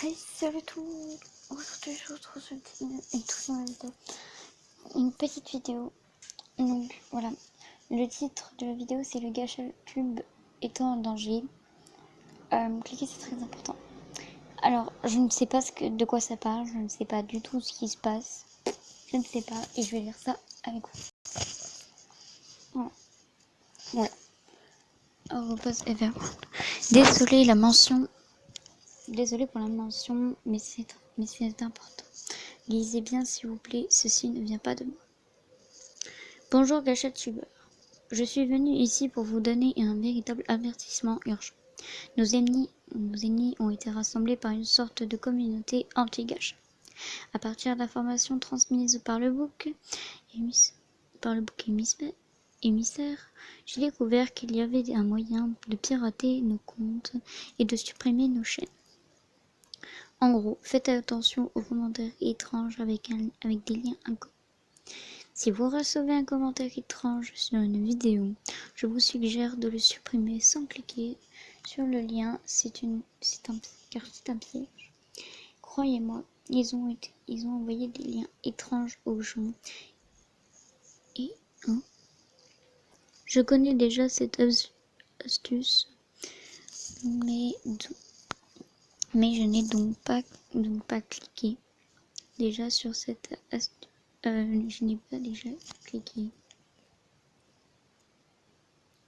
Hey, salut tout le monde. Aujourd'hui, je vous retrouve sur une toute nouvelle vidéo. Une petite vidéo. Donc, voilà. Le titre de la vidéo, c'est le gacha tube étant en danger. Cliquez, c'est très important. Alors, je ne sais pas de quoi ça parle. Je ne sais pas du tout ce qui se passe. Je ne sais pas. Et je vais lire ça avec vous. Voilà. Voilà. Arrobase Everyone. Désolé pour la mention, mais c'est important. Lisez bien s'il vous plaît, ceci ne vient pas de moi. Bonjour gacha tubeur. Je suis venu ici pour vous donner un véritable avertissement urgent. Nos ennemis ont été rassemblés par une sorte de communauté anti-gacha. À partir d'informations transmises par le bouc émissaire, j'ai découvert qu'il y avait un moyen de pirater nos comptes et de supprimer nos chaînes. En gros, faites attention aux commentaires étranges avec des liens inconnus. Si vous recevez un commentaire étrange sur une vidéo, je vous suggère de le supprimer sans cliquer sur le lien, car c'est un piège. Croyez-moi, ils ont envoyé des liens étranges aux gens. Et je connais déjà cette astuce, mais je n'ai donc pas cliqué déjà sur cette astuce. Je n'ai pas déjà cliqué.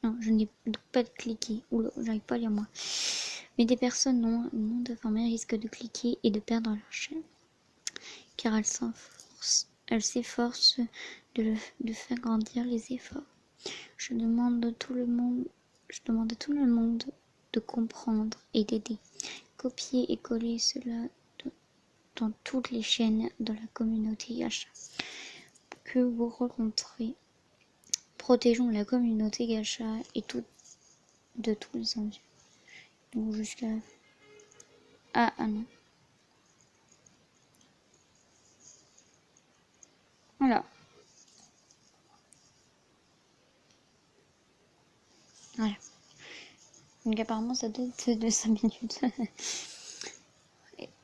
Non, je n'ai pas cliqué. Oula, j'arrive pas à lire moi. Mais des personnes non informées risquent de cliquer et de perdre leur chaîne. Car elles s'efforcent de faire grandir les efforts. Je demande à tout le monde de comprendre et d'aider. Copier et coller cela dans toutes les chaînes de la communauté gacha que vous rencontrez. Protégeons la communauté gacha et de tous les envieux. Donc jusqu'à... Ah non. Voilà. Voilà. Donc apparemment ça date de 5 minutes.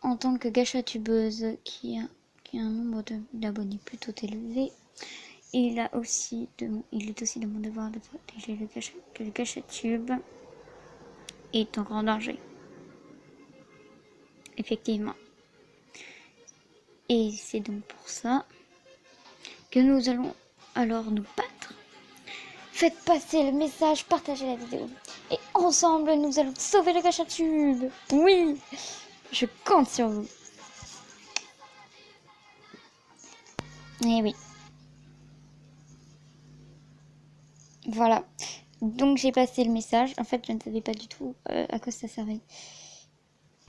En tant que gacha tubeuse qui a un nombre d'abonnés plutôt élevé, il est aussi de mon devoir de protéger le gacha tube est en grand danger. Effectivement. Et c'est donc pour ça que nous allons alors nous battre. Faites passer le message, partagez la vidéo. Et ensemble, nous allons sauver le gacha tube. Oui, je compte sur vous. Eh oui. Voilà. Donc j'ai passé le message. En fait, je ne savais pas du tout à quoi ça servait.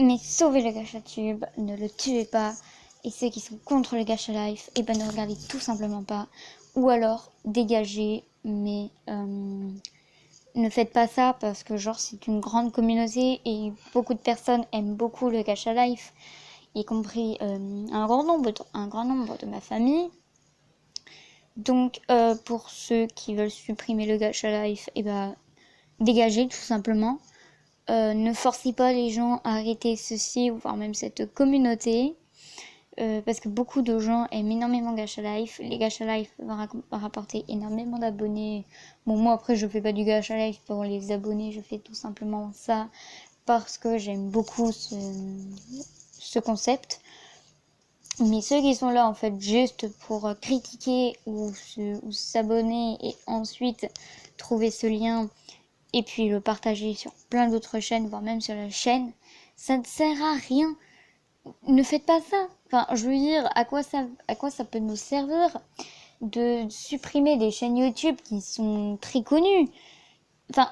Mais sauvez le gacha tube, ne le tuez pas. Et ceux qui sont contre le gacha life, eh ben ne regardez tout simplement pas. Ou alors dégagez, mais ne faites pas ça parce que genre c'est une grande communauté et beaucoup de personnes aiment beaucoup le gacha life, y compris un grand nombre de ma famille. Donc pour ceux qui veulent supprimer le gacha life, eh ben dégagez tout simplement. Ne forcez pas les gens à arrêter ceci, voire même cette communauté. Parce que beaucoup de gens aiment énormément Gacha Life. Les Gacha Life vont rapporter énormément d'abonnés. Bon, moi après je fais pas du Gacha Life pour les abonnés, je fais tout simplement ça parce que j'aime beaucoup ce concept. Mais ceux qui sont là en fait juste pour critiquer ou s'abonner et ensuite trouver ce lien et puis le partager sur plein d'autres chaînes, voire même sur la chaîne, ça ne sert à rien. Ne faites pas ça. Enfin, je veux dire, à quoi ça peut nous servir de supprimer des chaînes YouTube qui sont très connues. Enfin,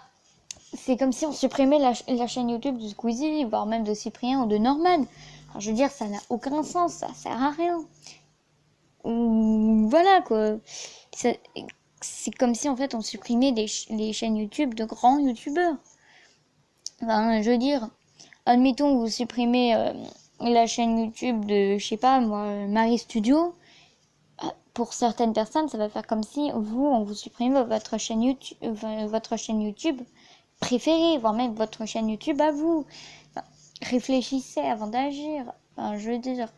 c'est comme si on supprimait la chaîne YouTube de Squeezie, voire même de Cyprien ou de Norman. Enfin, je veux dire, ça n'a aucun sens, ça sert à rien. Voilà quoi. C'est comme si en fait on supprimait les chaînes YouTube de grands YouTubeurs. Enfin, je veux dire, admettons que vous supprimez la chaîne YouTube de, je sais pas moi, Marie Studio. Pour certaines personnes, ça va faire comme si on vous supprimez votre chaîne YouTube préférée, voire même votre chaîne YouTube à vous. Enfin, réfléchissez avant d'agir. Enfin, je veux dire,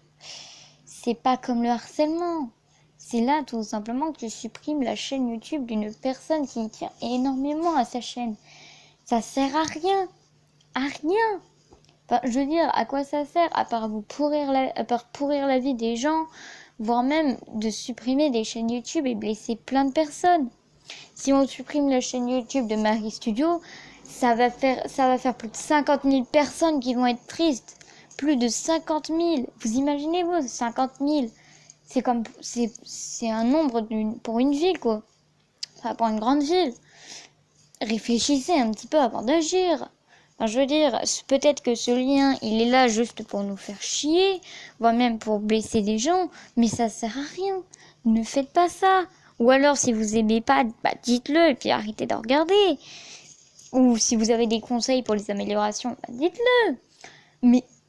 c'est pas comme le harcèlement. C'est là tout simplement que tu supprimes la chaîne YouTube d'une personne qui tient énormément à sa chaîne. Ça sert à rien. À rien. Enfin, je veux dire, à quoi ça sert à part pourrir la vie des gens, voire même de supprimer des chaînes YouTube et blesser plein de personnes. Si on supprime la chaîne YouTube de Marie Studio, ça va faire plus de 50 000 personnes qui vont être tristes. Plus de 50 000. Vous imaginez-vous, 50 000. C'est un nombre pour une ville, quoi. Enfin, pour une grande ville. Réfléchissez un petit peu avant d'agir. Enfin, je veux dire, peut-être que ce lien, il est là juste pour nous faire chier, voire même pour blesser des gens, mais ça sert à rien. Ne faites pas ça. Ou alors, si vous aimez pas, bah, dites-le et puis arrêtez de regarder. Ou si vous avez des conseils pour les améliorations, bah, dites-le.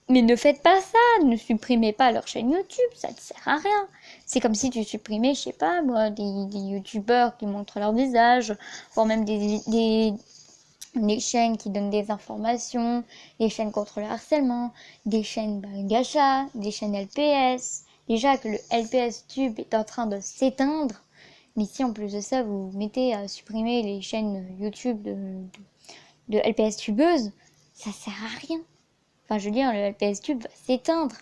Mais ne faites pas ça. Ne supprimez pas leur chaîne YouTube, ça ne sert à rien. C'est comme si tu supprimais, je sais pas moi, des youtubeurs qui montrent leur visage, voire même des chaînes qui donnent des informations, des chaînes contre le harcèlement, des chaînes gacha, des chaînes LPS. Déjà que le LPS Tube est en train de s'éteindre, mais si en plus de ça vous mettez à supprimer les chaînes YouTube de LPS tubeuses, ça sert à rien. Enfin, je veux dire, le LPS Tube va s'éteindre.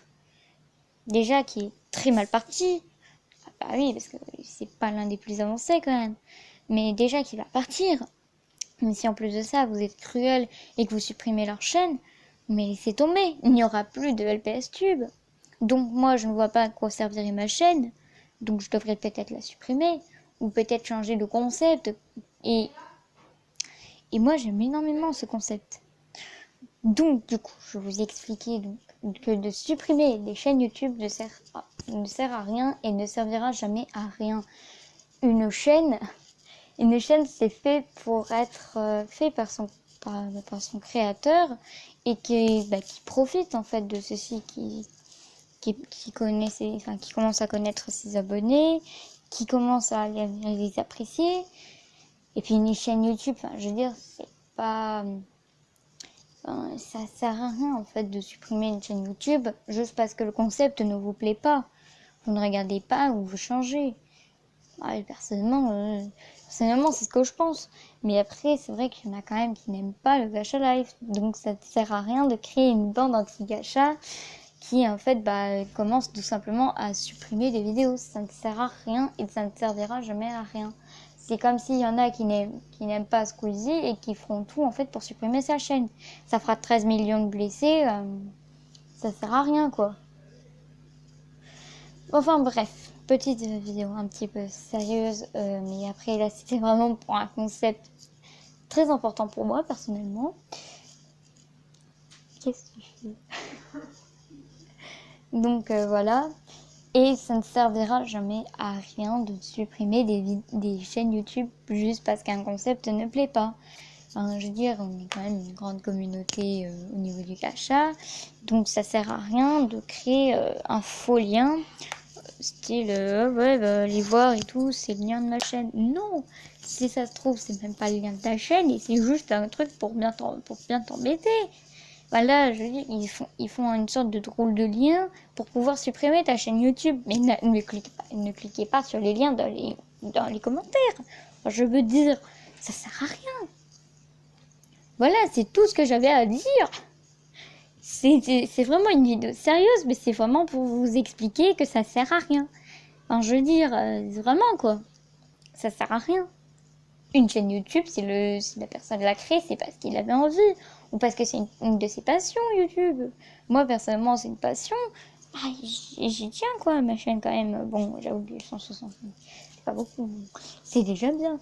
Déjà qui est très mal parti. Ah bah oui, parce que c'est pas l'un des plus avancés quand même. Mais déjà qu'il va partir. Mais si en plus de ça, vous êtes cruel et que vous supprimez leur chaîne, mais laissez tomber, il n'y aura plus de LPS Tube. Donc moi, je ne vois pas à quoi servirait ma chaîne, donc je devrais peut-être la supprimer, ou peut-être changer de concept. Et moi, j'aime énormément ce concept. Donc, du coup, je vous ai expliqué que de supprimer des chaînes YouTube ne sert à rien et ne servira jamais à rien. Une chaîne, c'est fait pour être fait par son créateur et qui profite en fait de ceci, qui commence à connaître ses abonnés, qui commence à les apprécier. Et puis une chaîne YouTube, je veux dire, c'est pas... ça sert à rien en fait de supprimer une chaîne YouTube juste parce que le concept ne vous plaît pas. Vous ne regardez pas ou vous changez. Personnellement, c'est ce que je pense. Mais après, c'est vrai qu'il y en a quand même qui n'aiment pas le gacha life. Donc ça ne sert à rien de créer une bande anti-gacha qui en fait commence tout simplement à supprimer des vidéos. Ça ne sert à rien et ça ne servira jamais à rien. C'est comme s'il y en a qui n'aiment pas Squeezie et qui feront tout en fait pour supprimer sa chaîne. Ça fera 13 millions de blessés, ça sert à rien quoi. Enfin bref, petite vidéo un petit peu sérieuse, mais après là c'était vraiment pour un concept très important pour moi personnellement. Qu'est-ce que tu fais? Donc voilà. Et ça ne servira jamais à rien de supprimer des chaînes YouTube juste parce qu'un concept ne plaît pas. Enfin, je veux dire, on est quand même une grande communauté au niveau du gacha. Donc ça sert à rien de créer un faux lien. Style, les voir et tout, c'est le lien de ma chaîne. Non, si ça se trouve, c'est même pas le lien de ta chaîne et c'est juste un truc pour bien t'embêter. Voilà, je veux dire, ils font une sorte de drôle de lien pour pouvoir supprimer ta chaîne YouTube. Mais ne cliquez pas sur les liens dans les commentaires. Enfin, je veux dire, ça sert à rien. Voilà, c'est tout ce que j'avais à dire. C'est vraiment une vidéo sérieuse, mais c'est vraiment pour vous expliquer que ça sert à rien. Enfin, je veux dire, vraiment quoi. Ça sert à rien. Une chaîne YouTube, si la personne l'a créée, c'est parce qu'il avait envie. Ou parce que c'est une de ses passions, YouTube. Moi, personnellement, c'est une passion. J'y tiens, quoi, ma chaîne, quand même. Bon, j'ai oublié 160 000. C'est pas beaucoup. C'est déjà bien.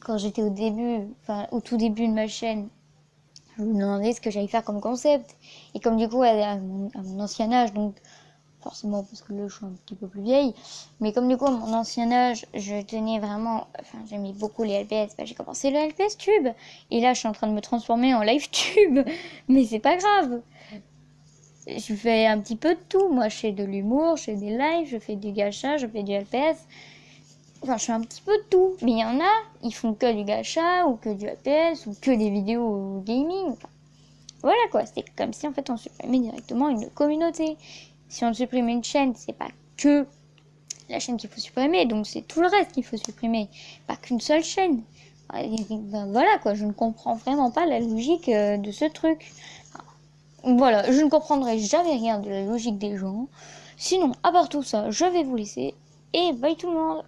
Quand j'étais au tout début de ma chaîne, je me demandais ce que j'allais faire comme concept. Et comme du coup, à mon ancien âge, donc forcément parce que là je suis un petit peu plus vieille, mais comme du coup à mon ancien âge je tenais vraiment, j'aimais beaucoup les LPS, j'ai commencé le LPS Tube et là je suis en train de me transformer en live tube, mais c'est pas grave, je fais un petit peu de tout, moi je fais de l'humour, je fais des lives, je fais du gacha, je fais du LPS, je fais un petit peu de tout, mais il y en a, ils font que du gacha ou que du LPS ou que des vidéos gaming, Voilà quoi, c'est comme si en fait on supprimait directement une communauté. Si on supprime une chaîne, c'est pas que la chaîne qu'il faut supprimer, donc c'est tout le reste qu'il faut supprimer, pas qu'une seule chaîne. Ben voilà quoi, je ne comprends vraiment pas la logique de ce truc. Voilà, je ne comprendrai jamais rien de la logique des gens. Sinon, à part tout ça, je vais vous laisser et bye tout le monde.